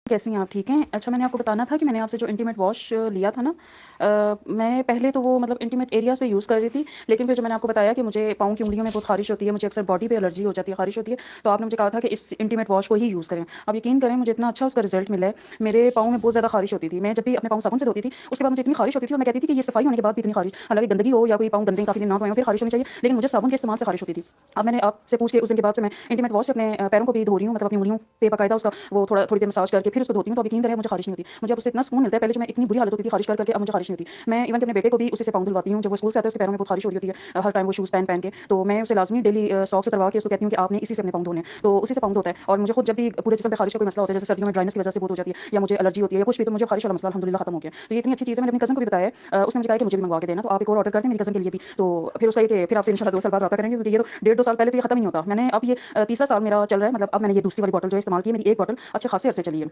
कैसी हैं आप? ठीक हैं? अच्छा, मैंने आपको बताना था कि मैंने आपसे जो इंटीमेट वॉश लिया था ना, मैं पहले तो वो मतलब इंटीमेट एरियाज़ पे यूज़ कर रही थी, लेकिन फिर जो मैंने आपको बताया कि मुझे पाँव की उँगलियों में बहुत ख़ारिश होती है, मुझे अक्सर बॉडी पे एलर्जी हो जाती है, ख़ारिश होती है, तो आपने मुझे कहा था कि इस इंटीमेट वॉश को ही यूज़ करें। अब यकीन करें, मुझे इतना अच्छा उसका रिज़ल्ट मिला है। मेरे पाँव में बहुत ज़्यादा ख़ारिश होती थी। मैं जब भी अपने पाँव साबुन से धोती थी, उसके बाद मुझे इतनी ख़ारिश होती थी, और मैं कहती थी कि ये सफाई होने के बाद भी इतनी ख़ारिश, हालाँकि गंदगी हो या कोई पाँव गंदे काफ़ी दिन ना धोए हों, फिर ख़ारिश होनी चाहिए, लेकिन मुझे साबुन के इस्तेमाल से ख़ारिश होती थी। अब मैंने आपसे पूछ के उस दिन के बाद से मैं इंटीमेट वॉश से अपने पैरों को भी धो रही हूँ, मतलब अपनी उँगलियों पे बाकायदा उसका वो थोड़ी देर मसाज करके फिर उसको धोती हूँ, तो अब यकीन करें मुझे ख़ारिश नहीं होती। मुझे अब उससे इतना सुकून मिलता है। पहले जो मैं इतनी बुरी हालत होती थी ख़ारिश कर करके, अब मुझे ख़ारिश नहीं होती। मैं इवन कि अपने बेटे को भी उसी से पाँव धुलवाती हूँ। जब वो स्कूल से आता है, उसके पैरों में बहुत ख़ारिश हो रही होती है, हर टाइम वो शूज़ पहन के, तो मैं उसे लाज़मी डेली सॉक्स उतरवा के उसको कहती हूँ कि आपने इसी से अपने पाँव धोने हैं, तो उसी से पाँव धोता है। और मुझे खुद जब भी पूरे जिस्म पे ख़ारिश का कोई मसला होता है, जैसे सर्दियों में ड्राइनेस की वजह से बहुत हो जाती है, या मुझे एलर्जी होती है या कुछ भी, तो मुझे ख़ारिश वाला मसला अल्हम्दुलिल्लाह ख़त्म हो गया। तो ये इतनी अच्छी चीज़ है, मैंने अपनी कज़न को भी बताया है, उसने मुझे कहा कि मुझे भी मंगवा के देना, तो आप एक और ऑर्डर कर दें मेरी कज़न के लिए भी। तो फिर उसका ये कि फिर आपसे इंशाल्लाह 2 साल बाद रब्ता करेंगे, क्योंकि ये तो डेढ़ 2 साल पहले तो ये ख़त्म ही नहीं होता। मैंने अब ये तीसरा साल मेरा चल रहा है, मतलब अब मैंने ये दूसरी वाली बॉटल जो है इस्तेमाल की है, मेरी एक बॉटल अच्छे खासे अरसे चली है।